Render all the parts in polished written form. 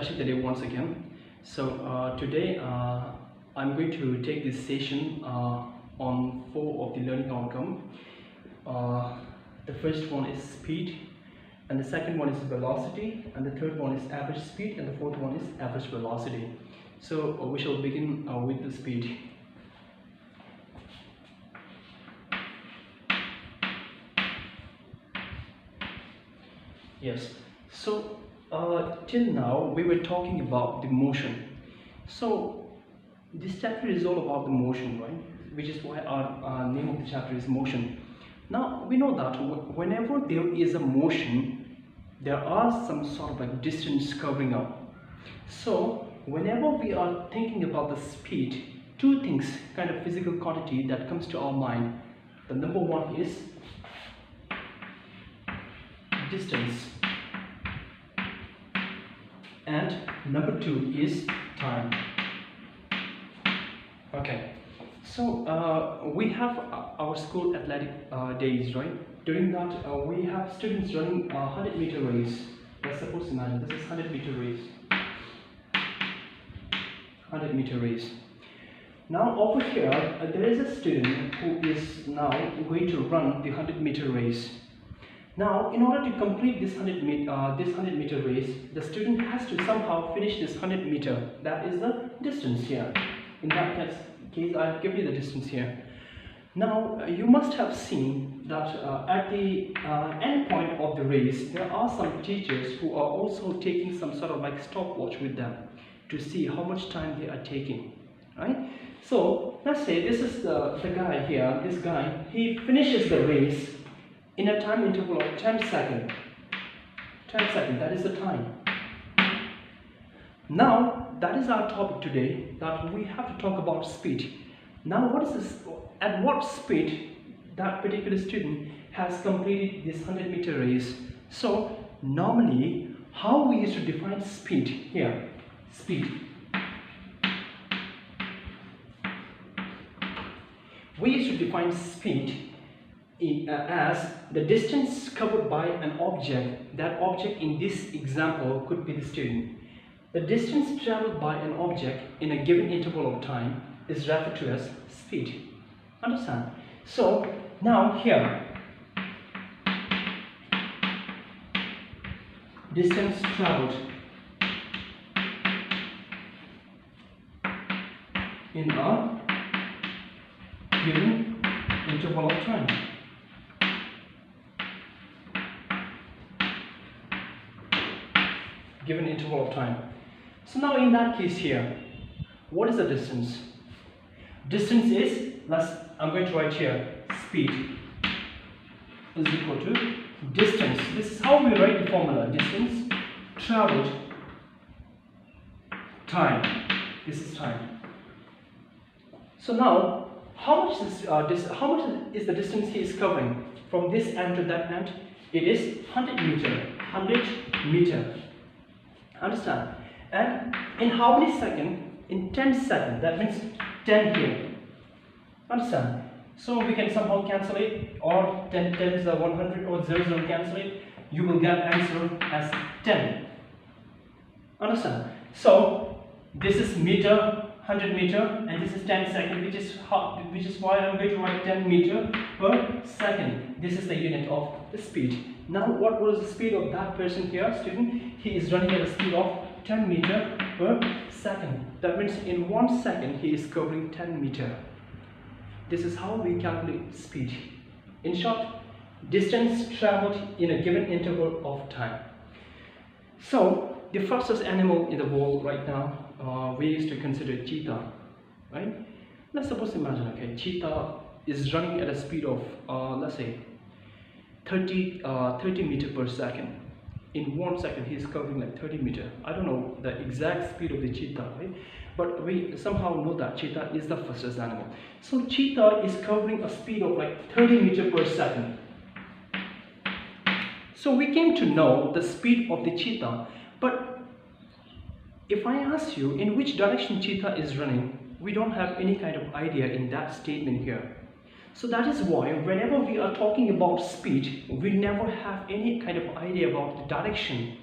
starting the day once again. So today I'm going to take this session on 4 of the learning outcome. The first one is speed, and the second one is velocity, and the third one is average speed, and the fourth one is average velocity. So we shall begin with the speed. Yes, so till now we were talking about the motion. So this chapter is all about the motion, right? Which is why our name of the chapter is motion. Now we know that whenever there is a motion, there are some sort of like distance covering up. So whenever we are thinking about the speed, two things, kind of physical quantity that comes to our mind. The number one is distance, and number two is time. Okay, so we have our school athletic days, right? During that we have students running a 100-meter race. Let's suppose, imagine this is 100-meter race. 100-meter race. Now over here there is a student who is now going to run the 100-meter race. Now, in order to complete this 100-meter race, the student has to somehow finish this 100 meter. That is the distance here. In that case, I have given you the distance here. Now, you must have seen that at the end point of the race, there are some teachers who are also taking some sort of like stopwatch with them to see how much time they are taking, right? So, let's say this is the guy here. This guy, he finishes the race in a time interval of 10 seconds. 10 seconds, that is the time. Now, that is our topic today, that we have to talk about speed. Now, what is this? At what speed that particular student has completed this 100-meter race? So, normally, how we used to define speed here? Speed. We used to define speed as the distance covered by an object. That object in this example could be the student. The distance traveled by an object in a given interval of time is referred to as speed. Understand? So now here, distance traveled in a given interval of time. Given interval of time. So now in that case here, what is the distance? Distance is, I'm going to write here, speed is equal to distance. This is how we write the formula. Distance traveled, time. This is time. So now, how much is the distance he is covering from this end to that end? It is 100 meter. 100 meter. Understand? And in how many seconds? In 10 seconds. That means 10 here. Understand? So we can somehow cancel it, or 10 is 100, or 0 cancel it. You will get answer as 10. Understand? So this is meter, 100 meter, and this is 10 seconds, which is why I'm going to write 10 meter per second. This is the unit of the speed. Now, what was the speed of that person here, student? He is running at a speed of 10 meter per second. That means in 1 second, he is covering 10 meter. This is how we calculate speed. In short, distance traveled in a given interval of time. So, the fastest animal in the world right now, we used to consider cheetah, right? Let's suppose, imagine, okay, cheetah is running at a speed of, let's say, 30 meter per second. In 1 second, he is covering like 30 meter. I don't know the exact speed of the cheetah, right? But we somehow know that cheetah is the fastest animal. So cheetah is covering a speed of like 30 meter per second. So we came to know the speed of the cheetah. But if I ask you in which direction cheetah is running, we don't have any kind of idea in that statement here. So that is why whenever we are talking about speed, we never have any kind of idea about the direction.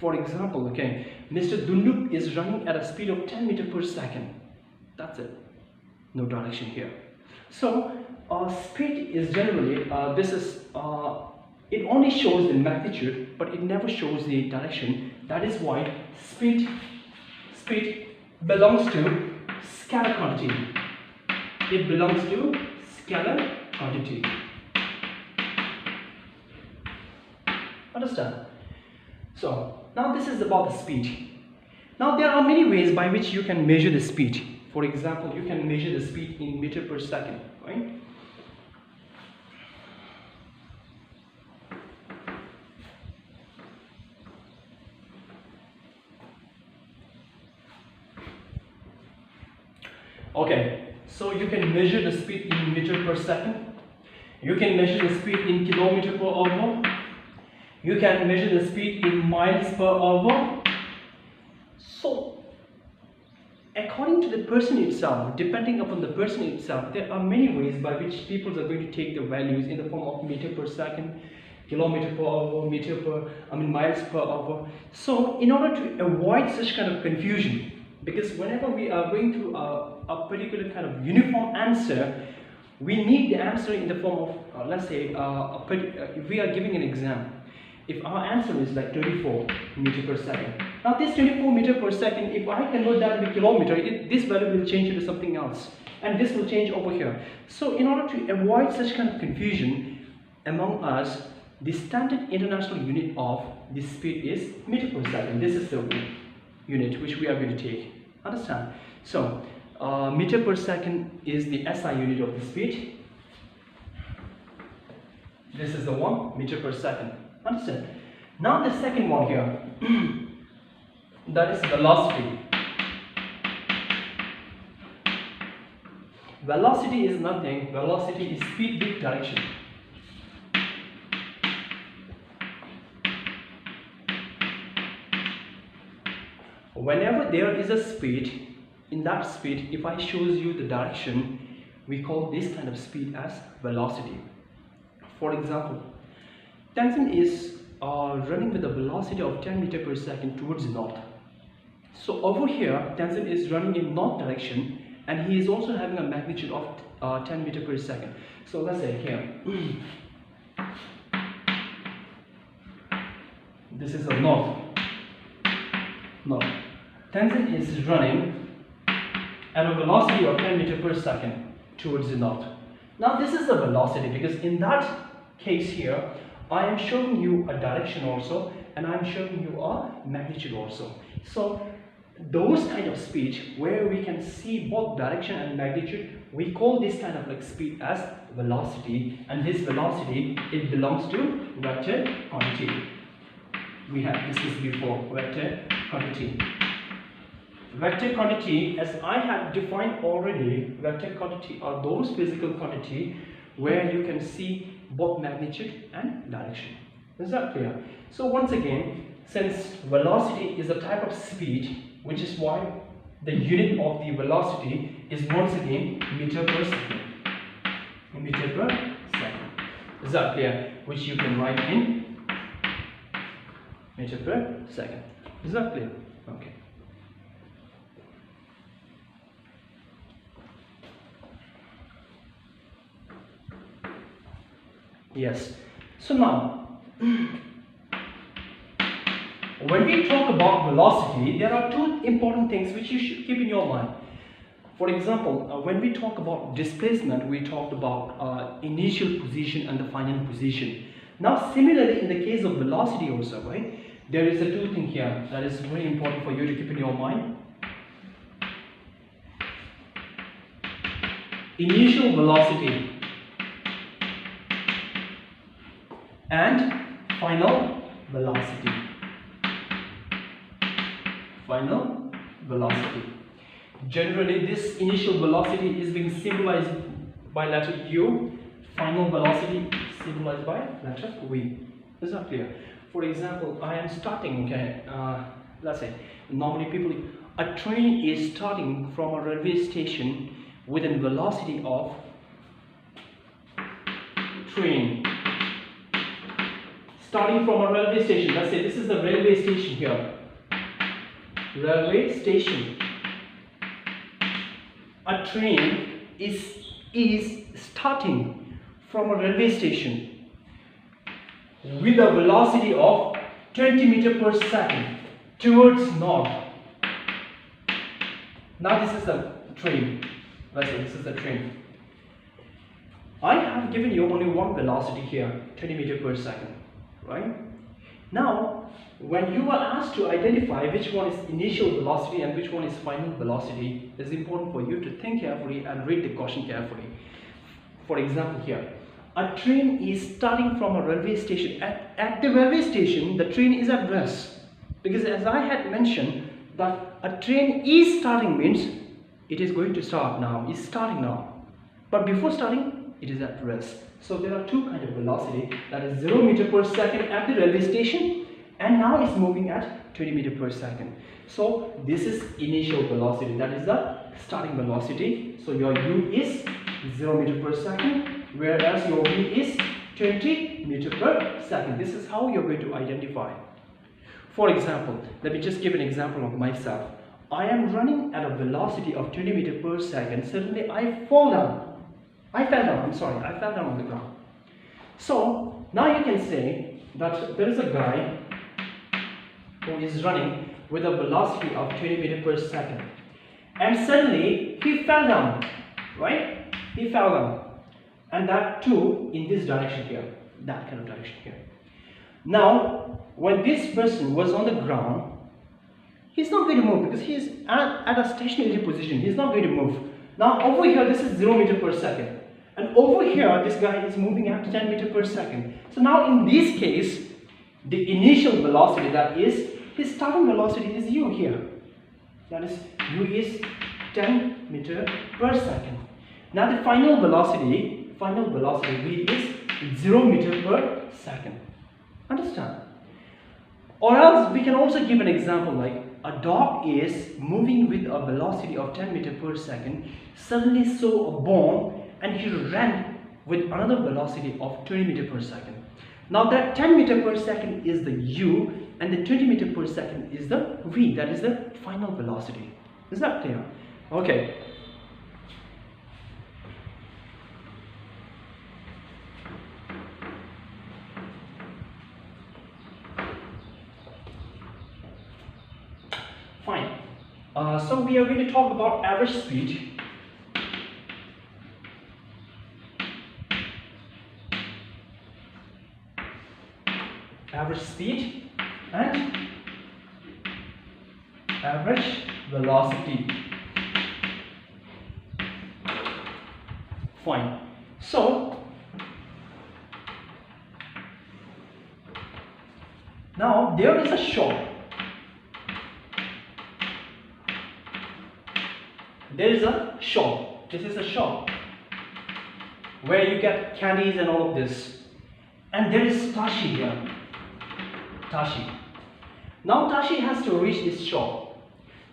For example, okay, Mr. Dundup is running at a speed of 10 meters per second. That's it. No direction here. So speed is generally it only shows the magnitude, but it never shows the direction. That is why speed belongs to scalar quantity. It belongs to scalar quantity. Understand? So now this is about the speed. Now there are many ways by which you can measure the speed. For example, you can measure the speed in meter per second, right? Okay, so you can measure the speed in meter per second. You can measure the speed in kilometer per hour. You can measure the speed in miles per hour. So, according to the person itself, depending upon the person itself, there are many ways by which people are going to take the values in the form of meter per second, kilometer per hour, miles per hour. So, in order to avoid such kind of confusion, because whenever we are going through a particular kind of uniform answer, we need the answer in the form of, let's say, if we are giving an exam, if our answer is like 24 meter per second. Now this 24 meter per second, if I convert that into kilometer, this value will change into something else. And this will change over here. So in order to avoid such kind of confusion among us, the standard international unit of this speed is meter per second. This is the unit which we are going to take. Understand? So meter per second is the SI unit of the speed. This is the one, meter per second. Understand? Now the second one here, that is velocity. Velocity is nothing. Velocity is speed with direction. Whenever there is a speed, in that speed, if I shows you the direction, we call this kind of speed as velocity. For example, Tenzin is running with a velocity of 10 meters per second towards north. So over here, Tenzin is running in north direction, and he is also having a magnitude of 10 meters per second. So let's say here, this is a north. Tenzin is running at a velocity of 10 meters per second towards the north. Now this is the velocity, because in that case here, I am showing you a direction also, and I am showing you a magnitude also. So those kind of speed where we can see both direction and magnitude, we call this kind of like speed as velocity, and this velocity, it belongs to vector quantity. We have discussed before, vector quantity. Vector quantity, as I have defined already, vector quantity are those physical quantity where you can see both magnitude and direction. Is that clear? So once again, since velocity is a type of speed, which is why the unit of the velocity is once again meter per second. Meter per second. Is that clear? Which you can write in meter per second. Is that clear? Okay. Yes. So now, when we talk about velocity, there are two important things which you should keep in your mind. For example, when we talk about displacement, we talked about initial position and the final position. Now, similarly, in the case of velocity also, right, there is a two thing here that is very important for you to keep in your mind. Initial velocity and final velocity. Final velocity. Generally, this initial velocity is being symbolized by letter U. Final velocity is symbolized by letter V. Is that clear? For example, I am starting, okay, let's say, normally a train is starting from a railway station with a velocity of train starting from a railway station. Let's say this is the railway station here. Railway station. A train is starting from a railway station with a velocity of 20 meters per second towards north. Now this is the train. Let's say this is the train. I have given you only one velocity here, 20 meters per second, right? Now, when you are asked to identify which one is initial velocity and which one is final velocity, it's important for you to think carefully and read the question carefully. For example here, a train is starting from a railway station. At the railway station, the train is at rest. Because as I had mentioned, that a train is starting means it is going to start now, it's starting now. But before starting, it is at rest. So there are two kinds of velocity, that is 0 meter per second at the railway station, and now it's moving at 20 meters per second. So this is initial velocity, that is the starting velocity. So your u is 0 meter per second, whereas your v is 20 meter per second. This is how you're going to identify. For example, let me just give an example of myself. I am running at a velocity of 20 meters per second. Suddenly I fall down. I fell down on the ground. So now you can say that there is a guy who is running with a velocity of 20 meters per second. And suddenly he fell down, right? He fell down. And that too in this direction here, that kind of direction here. Now, when this person was on the ground, he's not going to move because he is at a stationary position. He's not going to move. Now over here, this is 0 meter per second. And over here, this guy is moving at 10 meters per second. So now in this case, the initial velocity, that is, his starting velocity is u here. That is, u is 10 meters per second. Now the final velocity v is 0 meters per second. Understand? Or else we can also give an example like a dog is moving with a velocity of 10 meters per second, suddenly saw a bone and he ran with another velocity of 20 meters per second. Now that 10 meters per second is the u and the 20 meters per second is the v, that is the final velocity. Is that clear? Okay. Fine. So we are going to talk about average speed. Average speed and average velocity. Fine. So now there is a shop. There is a shop. This is a shop where you get candies and all of this. And there is Tashi here. Tashi. Now Tashi has to reach this shop.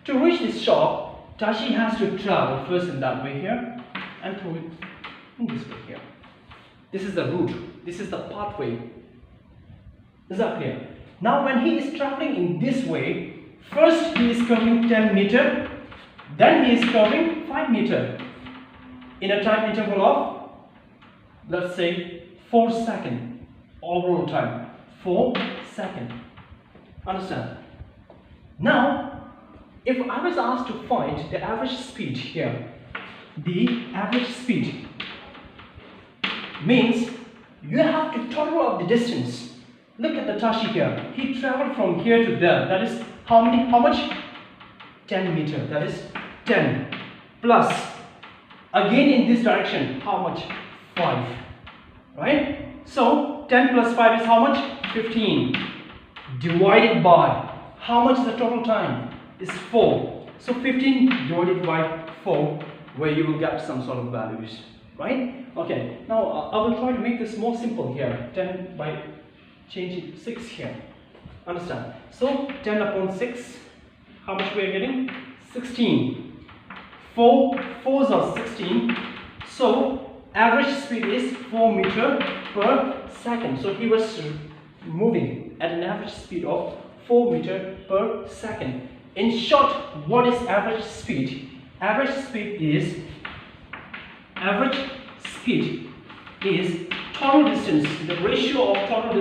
To reach this shop, Tashi has to travel first in that way here and through it in this way here. This is the route. This is the pathway. Is that clear? Now when he is traveling in this way, first he is covering 10 meters, then he is covering 5 meters in a time interval of, let's say, 4 seconds. Overall time, 4 seconds. Understand? Now, if I was asked to find the average speed here, the average speed means you have to total up the distance. Look at the Tashi here. He traveled from here to there. That is how much? 10 meters. That is 10 plus again in this direction. How much? 5. Right? So 10 plus 5 is how much? 15. Divided by how much is the total time? Is 4. So 15 divided by 4, where you will get some sort of values. Right? Okay. Now I will try to make this more simple here. 10 by changing 6 here. Understand? So 10 upon 6, how much we are getting? 16. 4 4s are 16. So average speed is 4 meters per second. So he was moving at an average speed of 4 meters per second. In short, what is average speed? Average speed is total distance, the ratio of total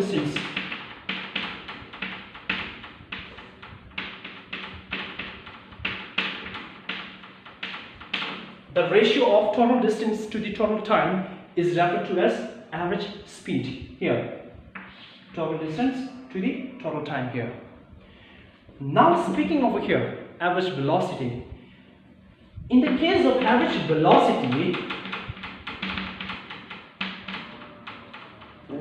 distance to the total time is referred to as average speed here. Total distance to the total time here. Now speaking over here, average velocity. In the case of average velocity,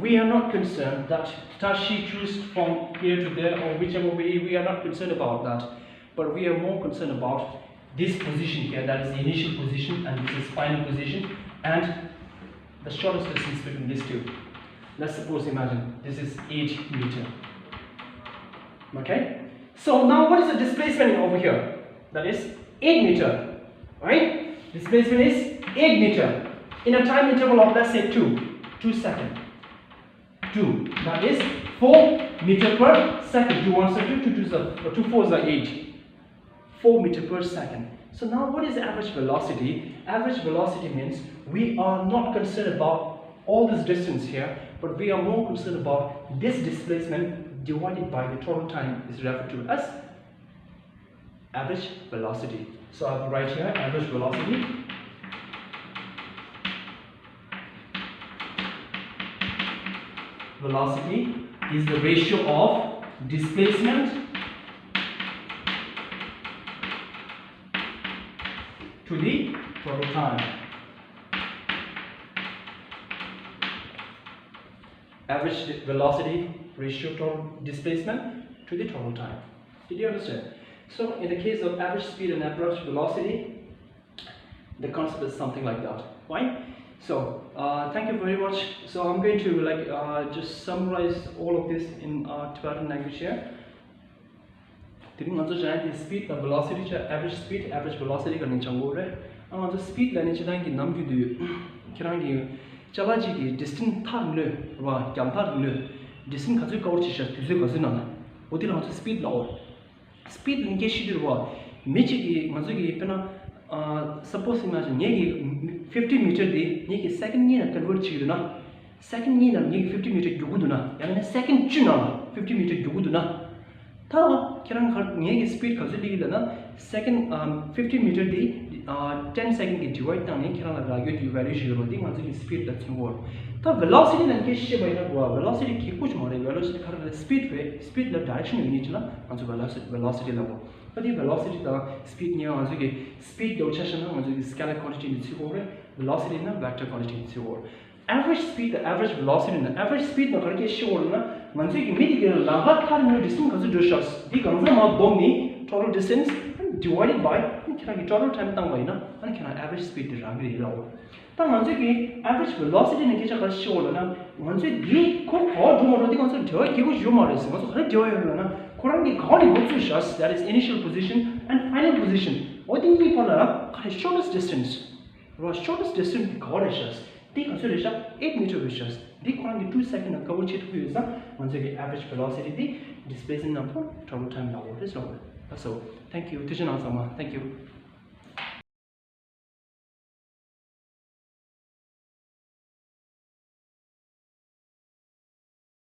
we are not concerned that does she choose from here to there or whichever way. We are not concerned about that, but we are more concerned about this position here, that is the initial position, and this is final position, and the shortest distance between these two. Let's suppose, imagine this is 8 meters. Okay, so now what is the displacement over here? That is 8 meters, right? Displacement is 8 meters in a time interval of, let's say, 2 seconds. 2, that is 4 meters per second. 2 1 2 4 is 8. 4 meters per second. So now what is average velocity? Average velocity means we are not concerned about all this distance here, but we are more concerned about this displacement divided by the total time is referred to as average velocity. So I will write here average velocity. Velocity is the ratio of displacement to the total time. Average velocity ratio total displacement to the total time. Did you understand? So in the case of average speed and average velocity, the concept is something like that. Right? So thank you very much. So I'm going to just summarize all of this in Tibetan language here. The speed and velocity, average speed, average velocity can change. The speed line is going to be the Chalaji distant tarle, Gampar, distant Kazuka, Tizukazuna, Udin speed law. Speed linkage to what? Michi Mazuki Pena, suppose imagine 50 meter day, Niki second year convert children. Second year, Niki 50 meter Yuguduna, and second china 50 meter Yuguduna. Ta Kiran speed Kazuli, second 50 meter day, 10 second get divide down, Kiran value evaluation, speed that's more. The velocity and case velocity keep more velocity speed the direction in each velocity level. But the velocity the speed near speed the scalar quantity in velocity in vector quantity in average speed, the average velocity, and the average speed, the total distance divided by total time and average speed is lower. Average velocity in the case of once we that is initial position and final position. What do you mean shortest distance? Shortest distance they consider 8 meters. They call 2 seconds of cover chit use average velocity, the displacement number, total time now is lower. So thank you, Thank you.